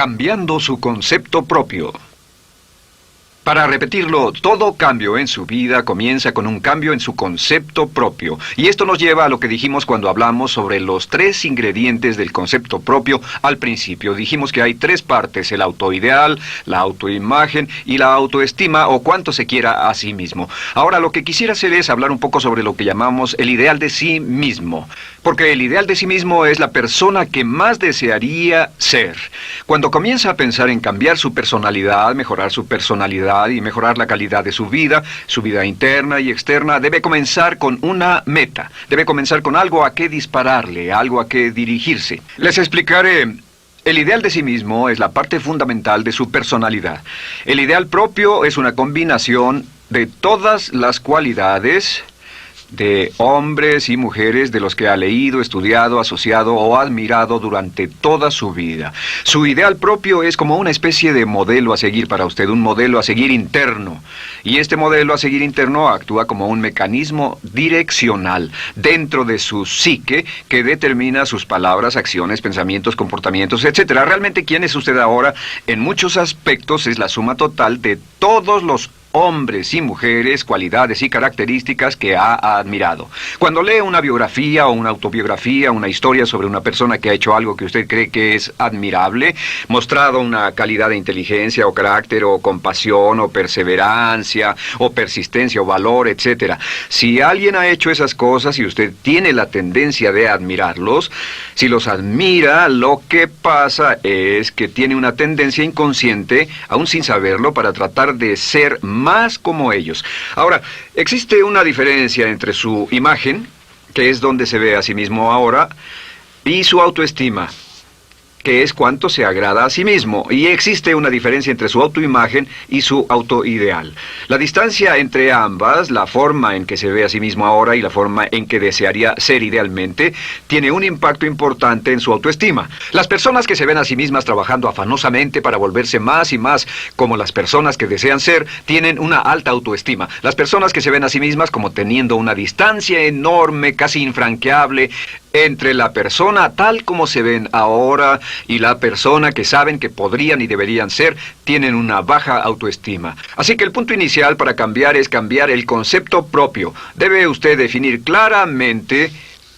Cambiando su concepto propio. Para repetirlo, todo cambio en su vida comienza con un cambio en su concepto propio. Y esto nos lleva a lo que dijimos cuando hablamos sobre los 3 ingredientes del concepto propio al principio. Dijimos que hay 3 partes: el autoideal, la autoimagen y la autoestima, o cuánto se quiera a sí mismo. Ahora, lo que quisiera hacer es hablar un poco sobre lo que llamamos el ideal de sí mismo. Porque el ideal de sí mismo es la persona que más desearía ser. Cuando comienza a pensar en cambiar su personalidad, mejorar su personalidad y mejorar la calidad de su vida interna y externa, debe comenzar con una meta. Debe comenzar con algo a qué dispararle, algo a qué dirigirse. Les explicaré. El ideal de sí mismo es la parte fundamental de su personalidad. El ideal propio es una combinación de todas las cualidades de hombres y mujeres de los que ha leído, estudiado, asociado o admirado durante toda su vida. Su ideal propio es como una especie de modelo a seguir para usted, un modelo a seguir interno. Y este modelo a seguir interno actúa como un mecanismo direccional dentro de su psique que determina sus palabras, acciones, pensamientos, comportamientos, etc. Realmente, ¿quién es usted ahora? En muchos aspectos es la suma total de todos los hombres y mujeres, cualidades y características que ha admirado. Cuando lee una biografía o una autobiografía, una historia sobre una persona que ha hecho algo que usted cree que es admirable, mostrado una calidad de inteligencia o carácter o compasión o perseverancia o persistencia o valor, etc. Si alguien ha hecho esas cosas y usted tiene la tendencia de admirarlos, si los admira, lo que pasa es que tiene una tendencia inconsciente, aún sin saberlo, para tratar de ser más como ellos. Ahora, existe una diferencia entre su imagen, que es donde se ve a sí mismo ahora, y su autoestima, que es cuánto se agrada a sí mismo. Y existe una diferencia entre su autoimagen y su autoideal. La distancia entre ambas, la forma en que se ve a sí mismo ahora y la forma en que desearía ser idealmente, tiene un impacto importante en su autoestima. Las personas que se ven a sí mismas trabajando afanosamente para volverse más y más como las personas que desean ser, tienen una alta autoestima. Las personas que se ven a sí mismas como teniendo una distancia enorme, casi infranqueable, entre la persona tal como se ven ahora y la persona que saben que podrían y deberían ser, tienen una baja autoestima. Así que el punto inicial para cambiar es cambiar el concepto propio. Debe usted definir claramente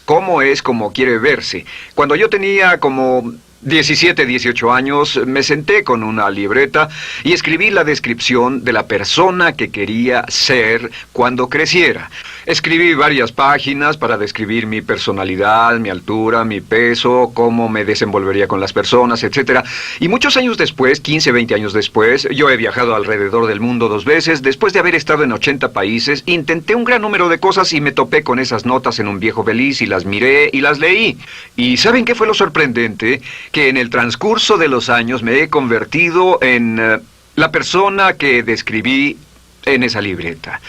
cómo es como quiere verse. Cuando yo tenía como 17, 18 años, me senté con una libreta y escribí la descripción de la persona que quería ser cuando creciera. Escribí varias páginas para describir mi personalidad, mi altura, mi peso, cómo me desenvolvería con las personas, etc. Y muchos años después, 15, 20 años después, yo he viajado alrededor del mundo 2 veces. Después de haber estado en 80 países, intenté un gran número de cosas y me topé con esas notas en un viejo beliz y las miré y las leí. ¿Y saben qué fue lo sorprendente? Que en el transcurso de los años me he convertido en la persona que describí en esa libreta.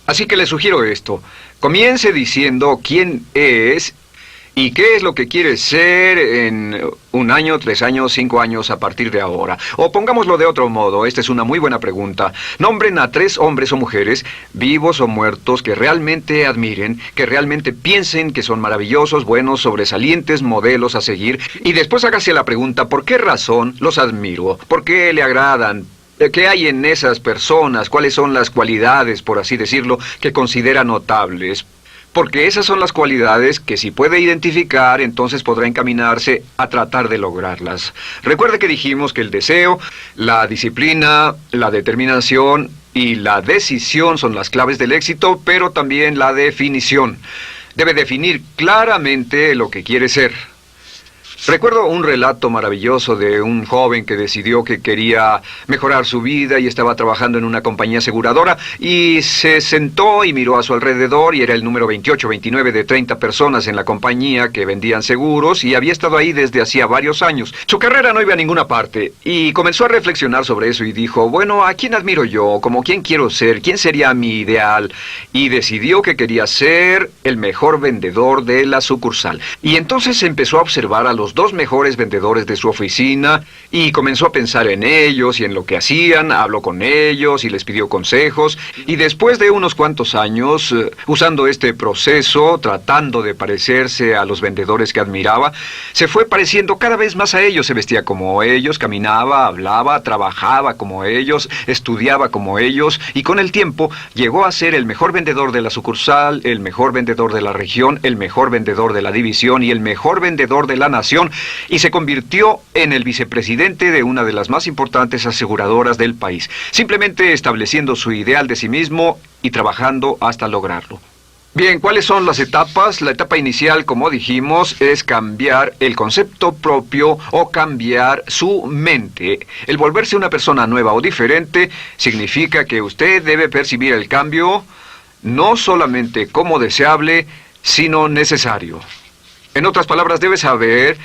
Así que le sugiero esto. Comience diciendo quién es y qué es lo que quiere ser en 1 año, 3 años, 5 años a partir de ahora. O pongámoslo de otro modo, esta es una muy buena pregunta. Nombren a 3 hombres o mujeres, vivos o muertos, que realmente admiren, que realmente piensen que son maravillosos, buenos, sobresalientes, modelos a seguir. Y después hágase la pregunta, ¿por qué razón los admiro? ¿Por qué le agradan? ¿Qué hay en esas personas? ¿Cuáles son las cualidades, por así decirlo, que considera notables? Porque esas son las cualidades que si puede identificar, entonces podrá encaminarse a tratar de lograrlas. Recuerde que dijimos que el deseo, la disciplina, la determinación y la decisión son las claves del éxito, pero también la definición. Debe definir claramente lo que quiere ser. Recuerdo un relato maravilloso de un joven que decidió que quería mejorar su vida y estaba trabajando en una compañía aseguradora y se sentó y miró a su alrededor y era el número 28, 29 de 30 personas en la compañía que vendían seguros y había estado ahí desde hacía varios años. Su carrera no iba a ninguna parte y comenzó a reflexionar sobre eso y dijo, bueno, ¿a quién admiro yo? ¿Cómo quién quiero ser? ¿Quién sería mi ideal? Y decidió que quería ser el mejor vendedor de la sucursal. Y entonces empezó a observar a los los dos mejores vendedores de su oficina y comenzó a pensar en ellos y en lo que hacían, habló con ellos y les pidió consejos. Y después de unos cuantos años, usando este proceso, tratando de parecerse a los vendedores que admiraba, se fue pareciendo cada vez más a ellos. Se vestía como ellos, caminaba, hablaba, trabajaba como ellos, estudiaba como ellos, y con el tiempo llegó a ser el mejor vendedor de la sucursal, el mejor vendedor de la región, el mejor vendedor de la división y el mejor vendedor de la nación, y se convirtió en el vicepresidente de una de las más importantes aseguradoras del país, simplemente estableciendo su ideal de sí mismo y trabajando hasta lograrlo. Bien, ¿cuáles son las etapas? La etapa inicial, como dijimos, es cambiar el concepto propio o cambiar su mente. El volverse una persona nueva o diferente significa que usted debe percibir el cambio no solamente como deseable, sino necesario. En otras palabras, debe saber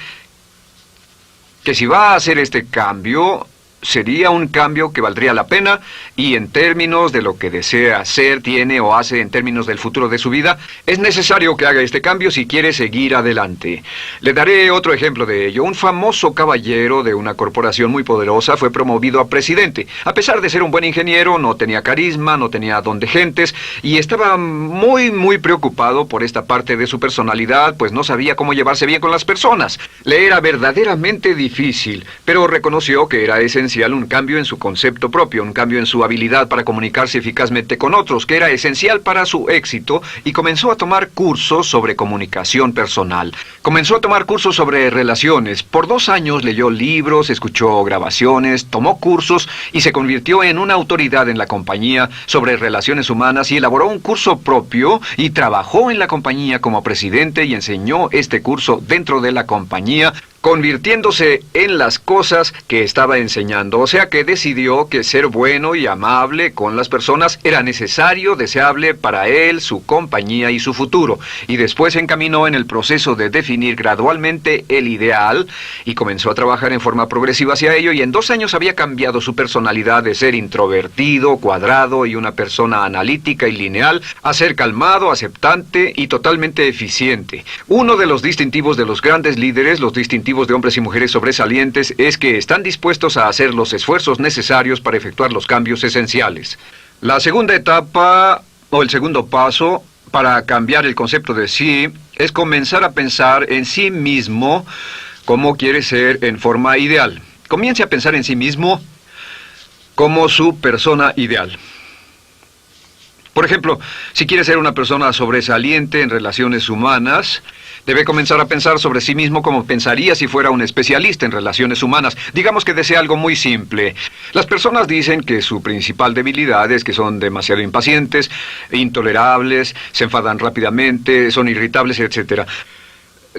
que si va a hacer este cambio, sería un cambio que valdría la pena, y en términos de lo que desea hacer, tiene o hace en términos del futuro de su vida, es necesario que haga este cambio si quiere seguir adelante. Le daré otro ejemplo de ello. Un famoso caballero de una corporación muy poderosa fue promovido a presidente. A pesar de ser un buen ingeniero, no tenía carisma, no tenía don de gentes, y estaba muy preocupado por esta parte de su personalidad, pues no sabía cómo llevarse bien con las personas. Le era verdaderamente difícil, pero reconoció que era esencial un cambio en su concepto propio, un cambio en su habilidad para comunicarse eficazmente con otros, que era esencial para su éxito, y comenzó a tomar cursos sobre comunicación personal. Comenzó a tomar cursos sobre relaciones. Por 2 años leyó libros, escuchó grabaciones, tomó cursos y se convirtió en una autoridad en la compañía sobre relaciones humanas, y elaboró un curso propio y trabajó en la compañía como presidente y enseñó este curso dentro de la compañía, convirtiéndose en las cosas que estaba enseñando. O sea que decidió que ser bueno y amable con las personas era necesario, deseable para él, su compañía y su futuro. Y después se encaminó en el proceso de definir gradualmente el ideal y comenzó a trabajar en forma progresiva hacia ello, y en 2 años había cambiado su personalidad de ser introvertido, cuadrado y una persona analítica y lineal a ser calmado, aceptante y totalmente eficiente. Uno de los distintivos de los grandes líderes, los distintivos de hombres y mujeres sobresalientes, es que están dispuestos a hacer los esfuerzos necesarios para efectuar los cambios esenciales. La segunda etapa, o el segundo paso, para cambiar el concepto de sí, es comenzar a pensar en sí mismo como quiere ser en forma ideal. Comience a pensar en sí mismo como su persona ideal. Por ejemplo, si quiere ser una persona sobresaliente en relaciones humanas, debe comenzar a pensar sobre sí mismo como pensaría si fuera un especialista en relaciones humanas. Digamos que desea algo muy simple. Las personas dicen que su principal debilidad es que son demasiado impacientes, intolerables, se enfadan rápidamente, son irritables, etc.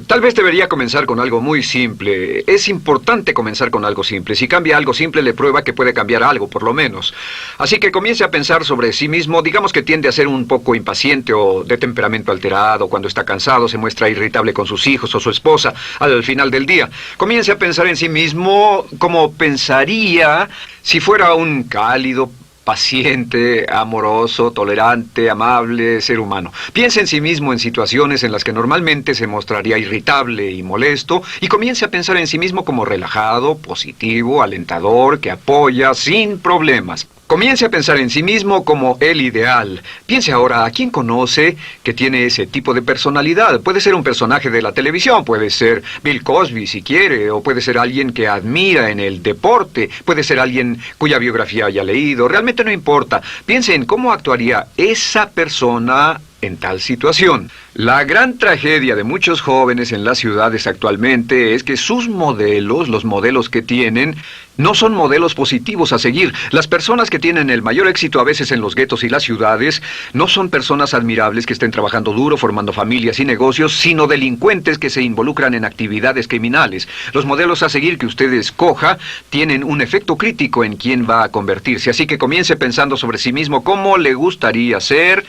Tal vez debería comenzar con algo muy simple. Es importante comenzar con algo simple. Si cambia algo simple, le prueba que puede cambiar algo, por lo menos. Así que comience a pensar sobre sí mismo. Digamos que tiende a ser un poco impaciente o de temperamento alterado. Cuando está cansado, se muestra irritable con sus hijos o su esposa al final del día. Comience a pensar en sí mismo como pensaría si fuera un cálido, paciente, amoroso, tolerante, amable ser humano. Piense en sí mismo en situaciones en las que normalmente se mostraría irritable y molesto, y comience a pensar en sí mismo como relajado, positivo, alentador, que apoya sin problemas. Comience a pensar en sí mismo como el ideal. Piense ahora a quién conoce que tiene ese tipo de personalidad. Puede ser un personaje de la televisión, puede ser Bill Cosby si quiere, o puede ser alguien que admira en el deporte, puede ser alguien cuya biografía haya leído. Realmente no importa. Piense en cómo actuaría esa persona en tal situación. La gran tragedia de muchos jóvenes en las ciudades actualmente es que sus modelos, los modelos que tienen, no son modelos positivos a seguir. Las personas que tienen el mayor éxito a veces en los guetos y las ciudades no son personas admirables que estén trabajando duro, formando familias y negocios, sino delincuentes que se involucran en actividades criminales. Los modelos a seguir que usted escoja tienen un efecto crítico en quién va a convertirse. Así que comience pensando sobre sí mismo cómo le gustaría ser.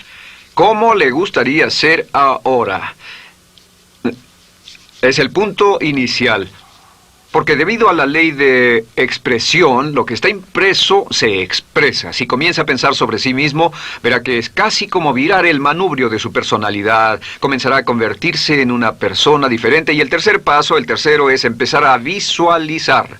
¿Cómo le gustaría ser ahora? Es el punto inicial. Porque debido a la ley de expresión, lo que está impreso se expresa. Si comienza a pensar sobre sí mismo, verá que es casi como virar el manubrio de su personalidad. Comenzará a convertirse en una persona diferente. Y el tercer paso, el tercero, es empezar a visualizar.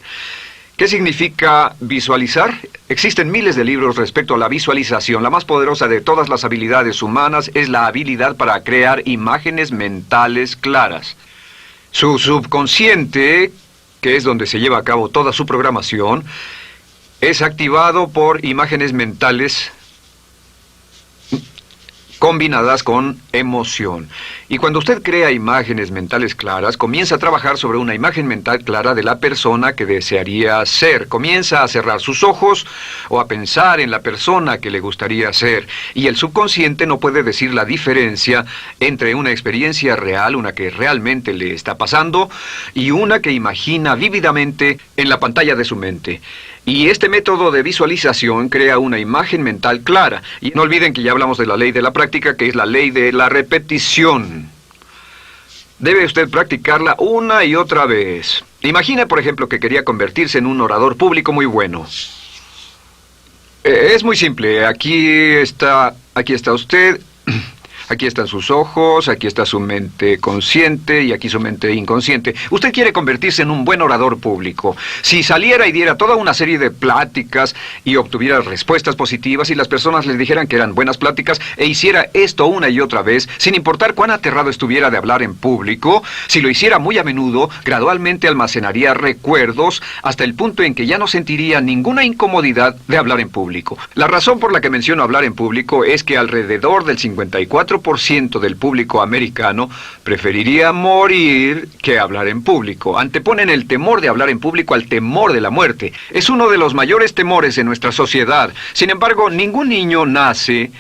¿Qué significa visualizar? Existen miles de libros respecto a la visualización. La más poderosa de todas las habilidades humanas es la habilidad para crear imágenes mentales claras. Su subconsciente, que es donde se lleva a cabo toda su programación, es activado por imágenes mentales combinadas con emoción. Y cuando usted crea imágenes mentales claras, comienza a trabajar sobre una imagen mental clara de la persona que desearía ser. Comienza a cerrar sus ojos o a pensar en la persona que le gustaría ser. Y el subconsciente no puede decir la diferencia entre una experiencia real, una que realmente le está pasando, y una que imagina vívidamente en la pantalla de su mente. Y este método de visualización crea una imagen mental clara. Y no olviden que ya hablamos de la ley de la práctica, que es la ley de la repetición. Debe usted practicarla una y otra vez. Imagine, por ejemplo, que quería convertirse en un orador público muy bueno. Es muy simple. Aquí está usted. Aquí están sus ojos, aquí está su mente consciente y aquí su mente inconsciente. Usted quiere convertirse en un buen orador público. Si saliera y diera toda una serie de pláticas y obtuviera respuestas positivas y las personas le dijeran que eran buenas pláticas e hiciera esto una y otra vez, sin importar cuán aterrado estuviera de hablar en público, si lo hiciera muy a menudo, gradualmente almacenaría recuerdos hasta el punto en que ya no sentiría ninguna incomodidad de hablar en público. La razón por la que menciono hablar en público es que alrededor del 54% del público americano preferiría morir que hablar en público. Anteponen el temor de hablar en público al temor de la muerte. Es uno de los mayores temores en nuestra sociedad. Sin embargo, ningún niño nace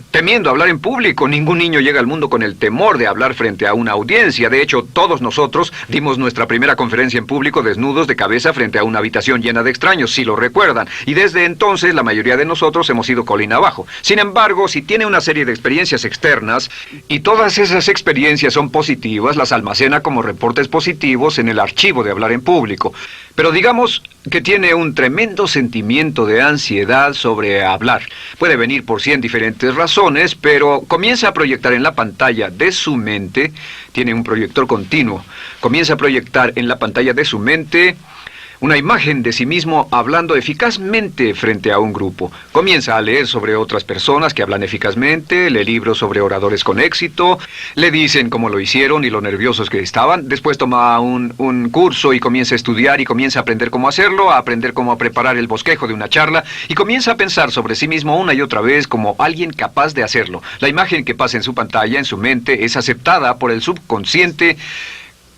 temiendo hablar en público. Ningún niño llega al mundo con el temor de hablar frente a una audiencia. De hecho, todos nosotros dimos nuestra primera conferencia en público desnudos de cabeza frente a una habitación llena de extraños, si lo recuerdan. Y desde entonces, la mayoría de nosotros hemos ido colina abajo. Sin embargo, si tiene una serie de experiencias externas, y todas esas experiencias son positivas, las almacena como reportes positivos en el archivo de hablar en público. Pero digamos que tiene un tremendo sentimiento de ansiedad sobre hablar. Puede venir por 100 diferentes razones, pero comienza a proyectar en la pantalla de su mente, tiene un proyector continuo, comienza a proyectar en la pantalla de su mente una imagen de sí mismo hablando eficazmente frente a un grupo. Comienza a leer sobre otras personas que hablan eficazmente, lee libros sobre oradores con éxito, le dicen cómo lo hicieron y lo nerviosos que estaban. Después toma un curso y comienza a estudiar y comienza a aprender cómo hacerlo, a aprender cómo preparar el bosquejo de una charla y comienza a pensar sobre sí mismo una y otra vez como alguien capaz de hacerlo. La imagen que pasa en su pantalla, en su mente, es aceptada por el subconsciente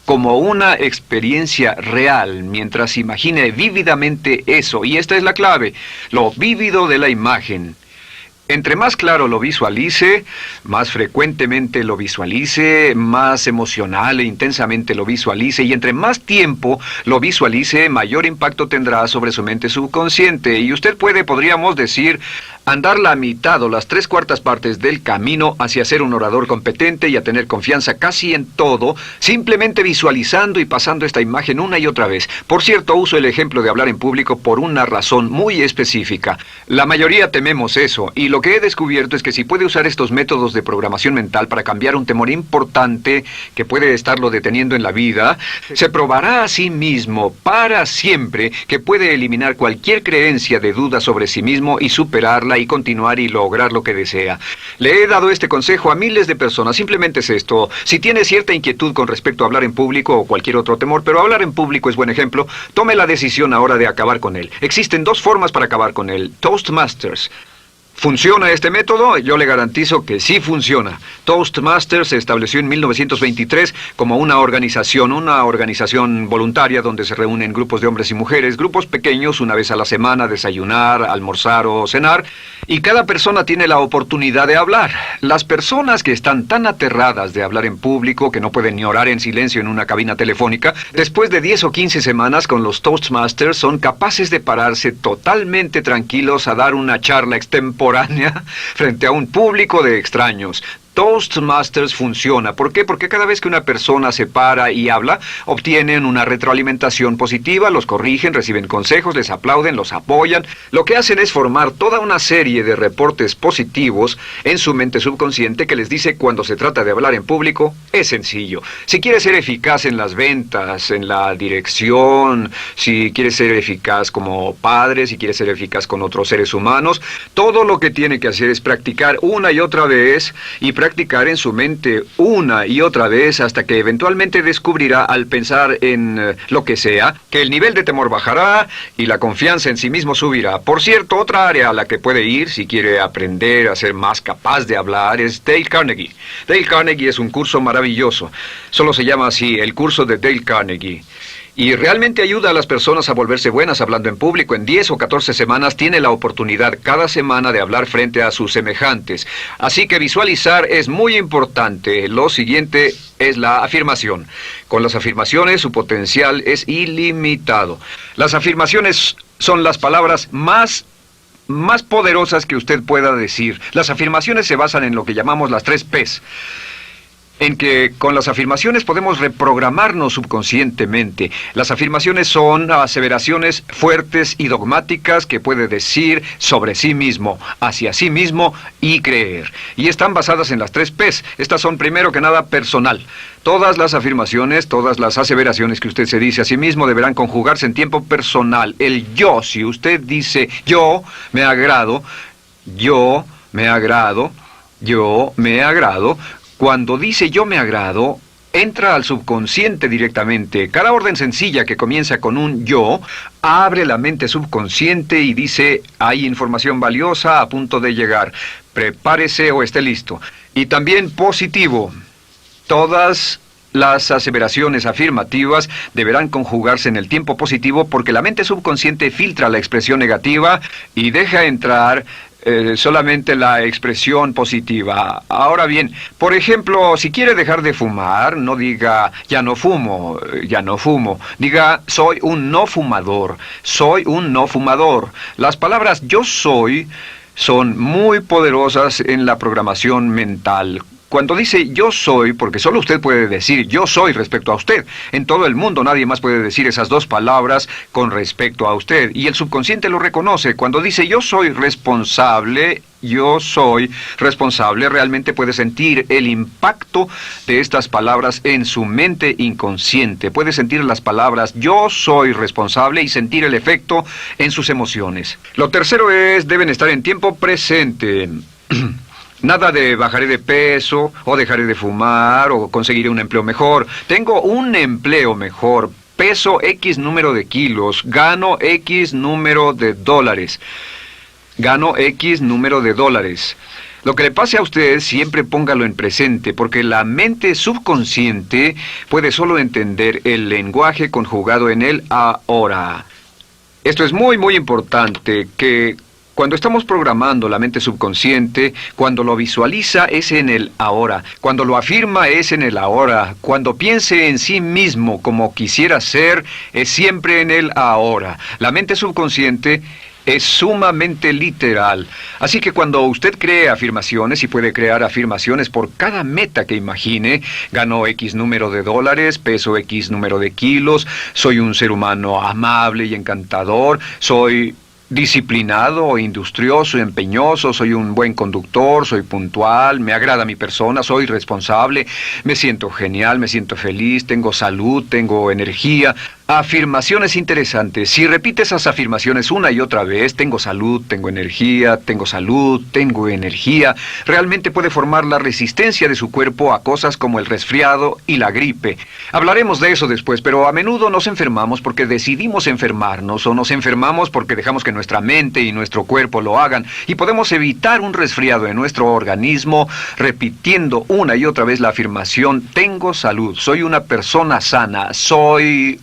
como una experiencia real, mientras imagine vívidamente eso. Y esta es la clave, lo vívido de la imagen. Entre más claro lo visualice, más frecuentemente lo visualice, más emocional e intensamente lo visualice, y entre más tiempo lo visualice, mayor impacto tendrá sobre su mente subconsciente. Y usted podríamos decir, andar la mitad o las 3/4 partes del camino hacia ser un orador competente y a tener confianza casi en todo, simplemente visualizando y pasando esta imagen una y otra vez. Por cierto, uso el ejemplo de hablar en público por una razón muy específica. La mayoría tememos eso, y lo que he descubierto es que si puede usar estos métodos de programación mental para cambiar un temor importante que puede estarlo deteniendo en la vida, se probará a sí mismo para siempre que puede eliminar cualquier creencia de duda sobre sí mismo y superarla y continuar y lograr lo que desea. Le he dado este consejo a miles de personas. Simplemente es esto: si tiene cierta inquietud con respecto a hablar en público o cualquier otro temor, pero hablar en público es buen ejemplo, tome la decisión ahora de acabar con él. Existen 2 formas para acabar con él. Toastmasters. ¿Funciona este método? Yo le garantizo que sí funciona. Toastmasters se estableció en 1923 como una organización voluntaria donde se reúnen grupos de hombres y mujeres, grupos pequeños, una vez a la semana, desayunar, almorzar o cenar, y cada persona tiene la oportunidad de hablar. Las personas que están tan aterradas de hablar en público que no pueden ni orar en silencio en una cabina telefónica, después de 10 o 15 semanas con los Toastmasters son capaces de pararse totalmente tranquilos a dar una charla extemporánea frente a un público de extraños. Toastmasters funciona. ¿Por qué? Porque cada vez que una persona se para y habla, obtienen una retroalimentación positiva, los corrigen, reciben consejos, les aplauden, los apoyan. Lo que hacen es formar toda una serie de reportes positivos en su mente subconsciente que les dice cuando se trata de hablar en público, es sencillo. Si quieres ser eficaz en las ventas, en la dirección, si quieres ser eficaz como padre, si quieres ser eficaz con otros seres humanos, todo lo que tiene que hacer es practicar una y otra vez y practicar en su mente una y otra vez hasta que eventualmente descubrirá al pensar en lo que sea, que el nivel de temor bajará y la confianza en sí mismo subirá. Por cierto, otra área a la que puede ir si quiere aprender a ser más capaz de hablar es Dale Carnegie. Dale Carnegie es un curso maravilloso. Solo se llama así, el curso de Dale Carnegie. Y realmente ayuda a las personas a volverse buenas hablando en público. En 10 o 14 semanas tiene la oportunidad cada semana de hablar frente a sus semejantes. Así que visualizar es muy importante. Lo siguiente es la afirmación. Con las afirmaciones su potencial es ilimitado. Las afirmaciones son las palabras más poderosas que usted pueda decir. Las afirmaciones se basan en lo que llamamos las 3 Ps. En que con las afirmaciones podemos reprogramarnos subconscientemente. Las afirmaciones son aseveraciones fuertes y dogmáticas que puede decir sobre sí mismo, hacia sí mismo y creer. Y están basadas en las 3 Ps. Estas son primero que nada personal. Todas las afirmaciones, todas las aseveraciones que usted se dice a sí mismo deberán conjugarse en tiempo personal. El yo, si usted dice yo me agrado, yo me agrado, yo me agrado. Cuando dice yo me agrado, entra al subconsciente directamente. Cada orden sencilla que comienza con un yo, abre la mente subconsciente y dice, hay información valiosa a punto de llegar. Prepárese o esté listo. Y también positivo. Todas las aseveraciones afirmativas deberán conjugarse en el tiempo positivo porque la mente subconsciente filtra la expresión negativa y deja entrar solamente la expresión positiva. Ahora bien, por ejemplo, si quiere dejar de fumar, no diga ya no fumo, ya no fumo. Diga soy un no fumador, soy un no fumador. Las palabras yo soy son muy poderosas en la programación mental. Cuando dice yo soy, porque solo usted puede decir yo soy respecto a usted. En todo el mundo nadie más puede decir esas 2 palabras con respecto a usted. Y el subconsciente lo reconoce. Cuando dice yo soy responsable, realmente puede sentir el impacto de estas palabras en su mente inconsciente. Puede sentir las palabras yo soy responsable y sentir el efecto en sus emociones. Lo tercero es, deben estar en tiempo presente. Nada de bajaré de peso, o dejaré de fumar, o conseguiré un empleo mejor. Tengo un empleo mejor, peso X número de kilos, gano X número de dólares. Gano X número de dólares. Lo que le pase a usted, siempre póngalo en presente, porque la mente subconsciente puede solo entender el lenguaje conjugado en el ahora. Esto es muy, muy importante, que cuando estamos programando la mente subconsciente, cuando lo visualiza es en el ahora, cuando lo afirma es en el ahora, cuando piense en sí mismo como quisiera ser, es siempre en el ahora. La mente subconsciente es sumamente literal. Así que cuando usted cree afirmaciones, y puede crear afirmaciones por cada meta que imagine, gano X número de dólares, peso X número de kilos, soy un ser humano amable y encantador, soy disciplinado, industrioso, empeñoso, soy un buen conductor, soy puntual, me agrada mi persona, soy responsable, me siento genial, me siento feliz, tengo salud, tengo energía. Afirmaciones interesantes. Si repite esas afirmaciones una y otra vez, tengo salud, tengo energía, tengo salud, tengo energía, realmente puede formar la resistencia de su cuerpo a cosas como el resfriado y la gripe. Hablaremos de eso después, pero a menudo nos enfermamos porque decidimos enfermarnos o nos enfermamos porque dejamos que nuestra mente y nuestro cuerpo lo hagan y podemos evitar un resfriado en nuestro organismo repitiendo una y otra vez la afirmación tengo salud, soy una persona sana, soy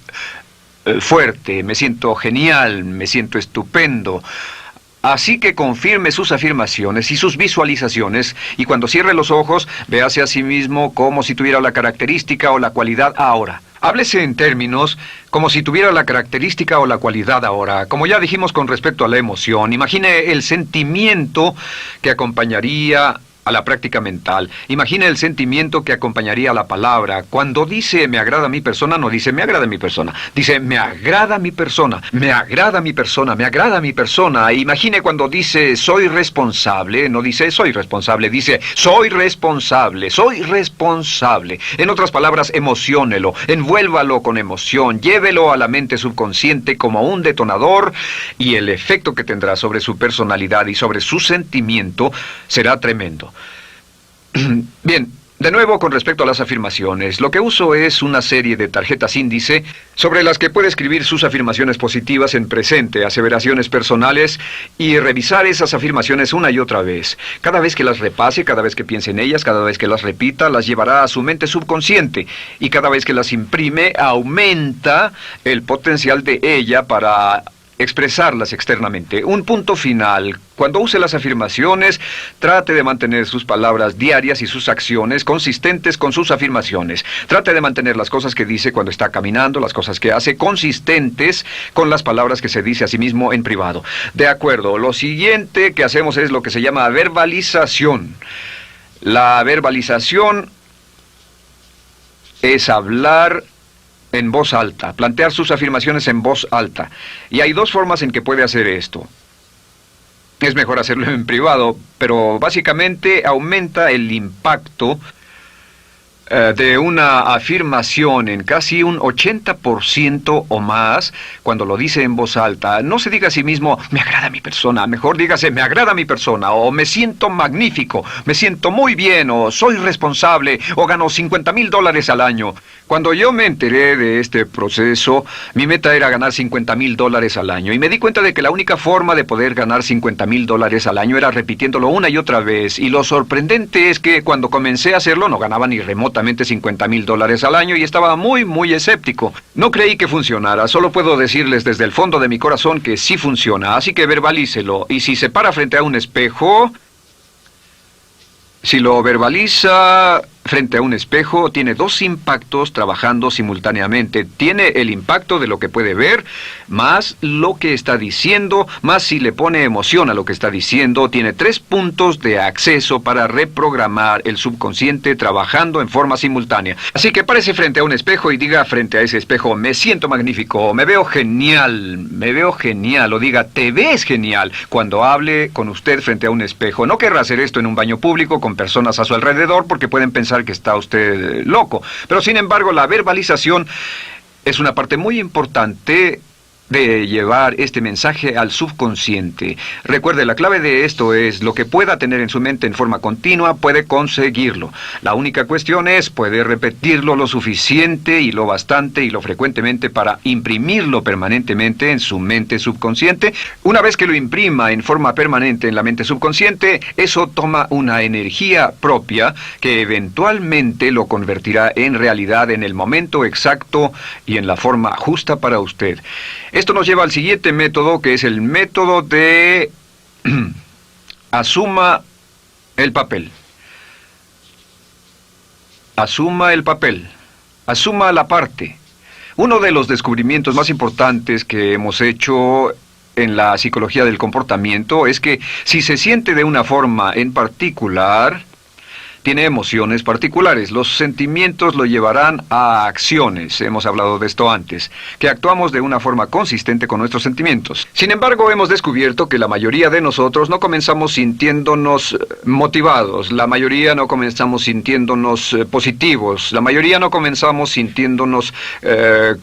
fuerte, me siento genial, me siento estupendo. Así que confirme sus afirmaciones y sus visualizaciones y cuando cierre los ojos, véase a sí mismo como si tuviera la característica o la cualidad ahora. Háblese en términos como si tuviera la característica o la cualidad ahora. Como ya dijimos con respecto a la emoción, imagine el sentimiento que acompañaría a la práctica mental. Imagine el sentimiento que acompañaría a la palabra. Cuando dice me agrada mi persona, no dice me agrada mi persona. Dice me agrada mi persona, me agrada mi persona, me agrada mi persona. Imagine cuando dice soy responsable, no dice soy responsable, dice soy responsable, soy responsable. En otras palabras, emociónelo, envuélvalo con emoción, llévelo a la mente subconsciente como un detonador y el efecto que tendrá sobre su personalidad y sobre su sentimiento será tremendo. Bien, de nuevo con respecto a las afirmaciones, lo que uso es una serie de tarjetas índice sobre las que puede escribir sus afirmaciones positivas en presente, aseveraciones personales y revisar esas afirmaciones una y otra vez. Cada vez que las repase, cada vez que piense en ellas, cada vez que las repita, las llevará a su mente subconsciente y cada vez que las imprime, aumenta el potencial de ella para expresarlas externamente. Un punto final. Cuando use las afirmaciones, trate de mantener sus palabras diarias y sus acciones consistentes con sus afirmaciones. Trate de mantener las cosas que dice cuando está caminando, las cosas que hace, consistentes con las palabras que se dice a sí mismo en privado. De acuerdo, lo siguiente que hacemos es lo que se llama verbalización. La verbalización es hablar en voz alta, plantear sus afirmaciones en voz alta. Y hay dos formas en que puede hacer esto. Es mejor hacerlo en privado, pero básicamente aumenta el impacto de una afirmación en casi un 80% o más cuando lo dice en voz alta. No se diga a sí mismo, me agrada mi persona, mejor dígase, me agrada mi persona, o me siento magnífico, me siento muy bien, o soy responsable, o gano $50,000 al año. Cuando yo me enteré de este proceso, mi meta era ganar $50,000 al año, y me di cuenta de que la única forma de poder ganar $50,000 al año era repitiéndolo una y otra vez, y lo sorprendente es que cuando comencé a hacerlo no ganaba ni remotamente $50,000 al año y estaba muy escéptico. No creí que funcionara, solo puedo decirles desde el fondo de mi corazón que sí funciona, así que verbalícelo. Y si se para frente a un espejo, si lo verbaliza frente a un espejo, tiene dos impactos trabajando simultáneamente. Tiene el impacto de lo que puede ver, más lo que está diciendo, más si le pone emoción a lo que está diciendo. Tiene 3 puntos de acceso para reprogramar el subconsciente trabajando en forma simultánea. Así que párese frente a un espejo y diga frente a ese espejo, me siento magnífico, me veo genial, o diga, te ves genial, cuando hable con usted frente a un espejo. No querrá hacer esto en un baño público con personas a su alrededor porque pueden pensar que está usted loco. Pero sin embargo, la verbalización es una parte muy importante de llevar este mensaje al subconsciente. Recuerde, la clave de esto es lo que pueda tener en su mente en forma continua, puede conseguirlo. La única cuestión es, puede repetirlo lo suficiente y lo bastante y lo frecuentemente para imprimirlo permanentemente en su mente subconsciente. Una vez que lo imprima en forma permanente en la mente subconsciente, eso toma una energía propia que eventualmente lo convertirá en realidad en el momento exacto y en la forma justa para usted. Esto nos lleva al siguiente método, que es el método de asuma el papel. Asuma el papel. Asuma la parte. Uno de los descubrimientos más importantes que hemos hecho en la psicología del comportamiento es que si se siente de una forma en particular, tiene emociones particulares. Los sentimientos lo llevarán a acciones, hemos hablado de esto antes, que actuamos de una forma consistente con nuestros sentimientos. Sin embargo, hemos descubierto que la mayoría de nosotros no comenzamos sintiéndonos motivados, la mayoría no comenzamos sintiéndonos positivos, la mayoría no comenzamos sintiéndonos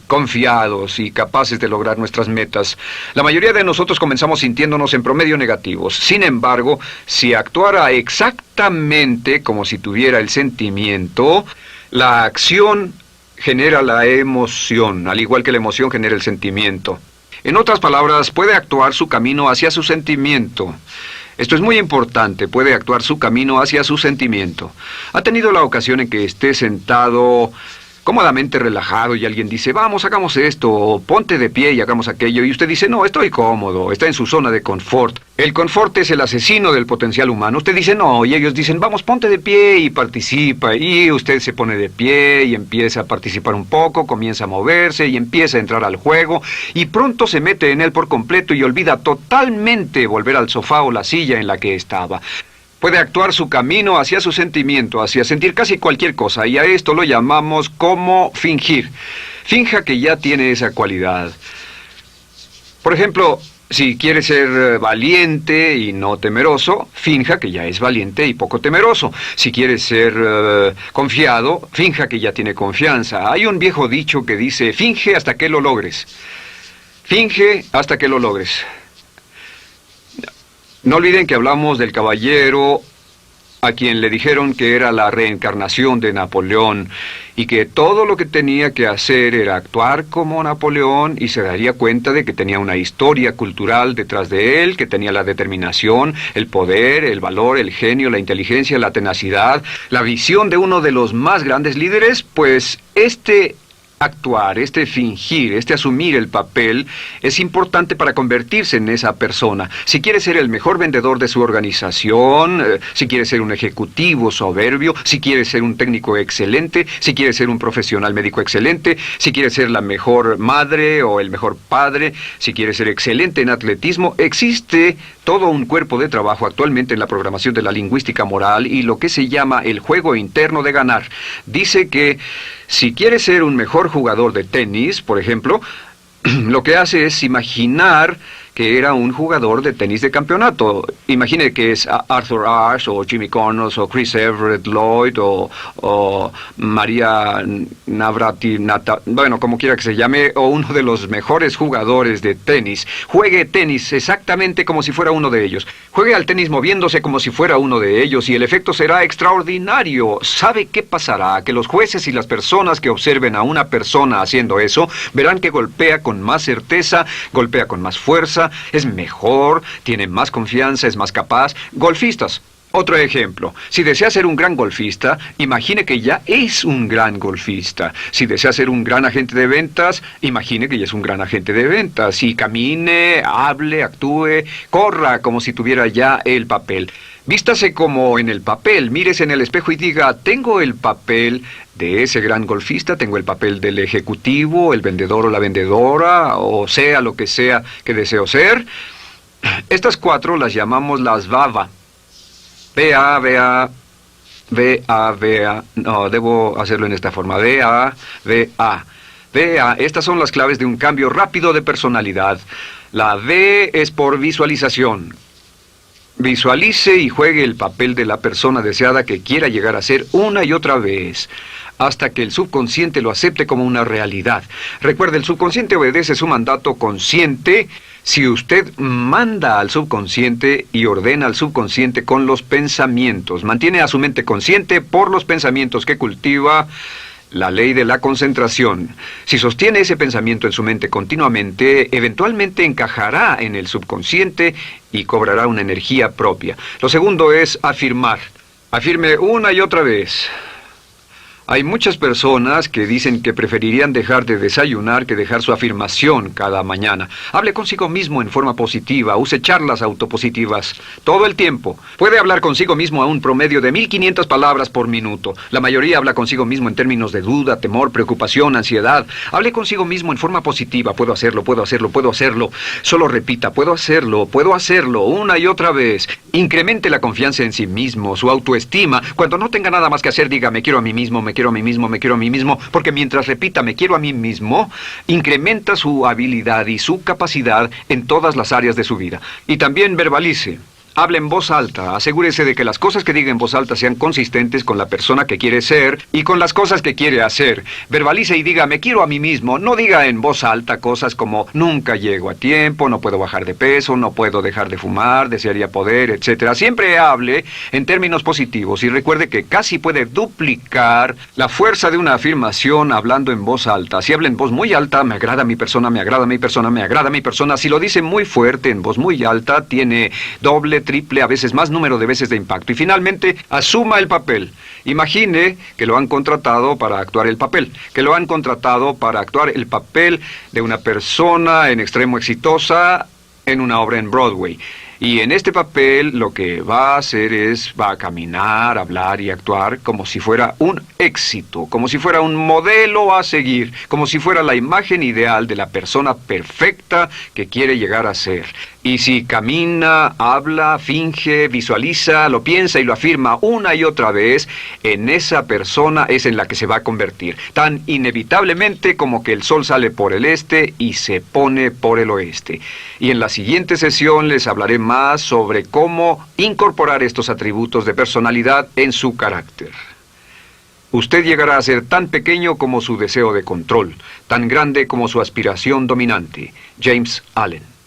confiados y capaces de lograr nuestras metas. La mayoría de nosotros comenzamos sintiéndonos en promedio negativos. Sin embargo, si actuara exactamente como si tuviera el sentimiento, la acción genera la emoción, al igual que la emoción genera el sentimiento. En otras palabras, puede actuar su camino hacia su sentimiento. Esto es muy importante, puede actuar su camino hacia su sentimiento. ¿Ha tenido la ocasión en que esté sentado cómodamente relajado y alguien dice, vamos, hagamos esto, o ponte de pie y hagamos aquello, y usted dice, no, estoy cómodo, está en su zona de confort? El confort es el asesino del potencial humano. Usted dice, no, y ellos dicen, vamos, ponte de pie y participa, y usted se pone de pie y empieza a participar un poco, comienza a moverse y empieza a entrar al juego, y pronto se mete en él por completo y olvida totalmente volver al sofá o la silla en la que estaba. Puede actuar su camino hacia su sentimiento, hacia sentir casi cualquier cosa, y a esto lo llamamos como fingir. Finja que ya tiene esa cualidad. Por ejemplo, si quiere ser valiente y no temeroso, finja que ya es valiente y poco temeroso. Si quiere ser confiado, finja que ya tiene confianza. Hay un viejo dicho que dice, finge hasta que lo logres. Finge hasta que lo logres. No olviden que hablamos del caballero a quien le dijeron que era la reencarnación de Napoleón y que todo lo que tenía que hacer era actuar como Napoleón y se daría cuenta de que tenía una historia cultural detrás de él, que tenía la determinación, el poder, el valor, el genio, la inteligencia, la tenacidad, la visión de uno de los más grandes líderes. Pues actuar, fingir, asumir el papel es importante para convertirse en esa persona. Si quiere ser el mejor vendedor de su organización, si quiere ser un ejecutivo soberbio, si quiere ser un técnico excelente, si quiere ser un profesional médico excelente, si quiere ser la mejor madre o el mejor padre, si quiere ser excelente en atletismo, existe todo un cuerpo de trabajo actualmente en la programación de la lingüística moral y lo que se llama el juego interno de ganar. Dice que si quiere ser un mejor jugador de tenis, por ejemplo, lo que hace es imaginar que era un jugador de tenis de campeonato. Imagine que es Arthur Ashe, o Jimmy Connors, o Chris Everett Lloyd, o María Navratilova, bueno, como quiera que se llame, o uno de los mejores jugadores de tenis. Juegue tenis exactamente como si fuera uno de ellos. Juegue al tenis moviéndose como si fuera uno de ellos y el efecto será extraordinario. ¿Sabe qué pasará? Que los jueces y las personas que observen a una persona haciendo eso verán que golpea con más certeza, golpea con más fuerza, es mejor, tiene más confianza, es más capaz. Golfistas. Otro ejemplo. Si desea ser un gran golfista, imagine que ya es un gran golfista. Si desea ser un gran agente de ventas, imagine que ya es un gran agente de ventas. Y camine, hable, actúe, corra como si tuviera ya el papel. Vístase como en el papel, mírese en el espejo y diga, tengo el papel de ese gran golfista, tengo el papel del ejecutivo, el vendedor o la vendedora, o sea lo que sea que deseo ser. Estas 4 las llamamos las VAVA. V-A, no, debo hacerlo en esta forma. V-A. Estas son las claves de un cambio rápido de personalidad. La V es por visualización. Visualice y juegue el papel de la persona deseada que quiera llegar a ser una y otra vez, hasta que el subconsciente lo acepte como una realidad. Recuerde, el subconsciente obedece su mandato consciente si usted manda al subconsciente y ordena al subconsciente con los pensamientos. Mantiene a su mente consciente por los pensamientos que cultiva. La ley de la concentración. Si sostiene ese pensamiento en su mente continuamente, eventualmente encajará en el subconsciente y cobrará una energía propia. Lo segundo es afirmar. Afirme una y otra vez. Hay muchas personas que dicen que preferirían dejar de desayunar que dejar su afirmación cada mañana. Hable consigo mismo en forma positiva, use charlas autopositivas todo el tiempo. Puede hablar consigo mismo a un promedio de 1500 palabras por minuto. La mayoría habla consigo mismo en términos de duda, temor, preocupación, ansiedad. Hable consigo mismo en forma positiva. Puedo hacerlo, puedo hacerlo, puedo hacerlo. Solo repita, puedo hacerlo, una y otra vez. Incremente la confianza en sí mismo, su autoestima. Cuando no tenga nada más que hacer, diga, me quiero a mí mismo, me quiero a mí mismo, me quiero a mí mismo, porque mientras repita, me quiero a mí mismo, incrementa su habilidad y su capacidad en todas las áreas de su vida. Y también verbalice. Hable en voz alta, asegúrese de que las cosas que diga en voz alta sean consistentes con la persona que quiere ser y con las cosas que quiere hacer. Verbalice y diga, me quiero a mí mismo. No diga en voz alta cosas como, nunca llego a tiempo, no puedo bajar de peso, no puedo dejar de fumar, desearía poder, etc. Siempre hable en términos positivos y recuerde que casi puede duplicar la fuerza de una afirmación hablando en voz alta. Si habla en voz muy alta, me agrada mi persona, me agrada mi persona, me agrada mi persona. Si lo dice muy fuerte, en voz muy alta, tiene doble, triple, a veces más número de veces de impacto. Y finalmente, asuma el papel. Imagine que lo han contratado para actuar el papel, que lo han contratado para actuar el papel de una persona en extremo exitosa en una obra en Broadway. Y en este papel lo que va a hacer va a caminar, hablar y actuar como si fuera un éxito, como si fuera un modelo a seguir, como si fuera la imagen ideal de la persona perfecta que quiere llegar a ser. Y si camina, habla, finge, visualiza, lo piensa y lo afirma una y otra vez, en esa persona es en la que se va a convertir, tan inevitablemente como que el sol sale por el este y se pone por el oeste. Y en la siguiente sesión les hablaré más sobre cómo incorporar estos atributos de personalidad en su carácter. Usted llegará a ser tan pequeño como su deseo de control, tan grande como su aspiración dominante. James Allen.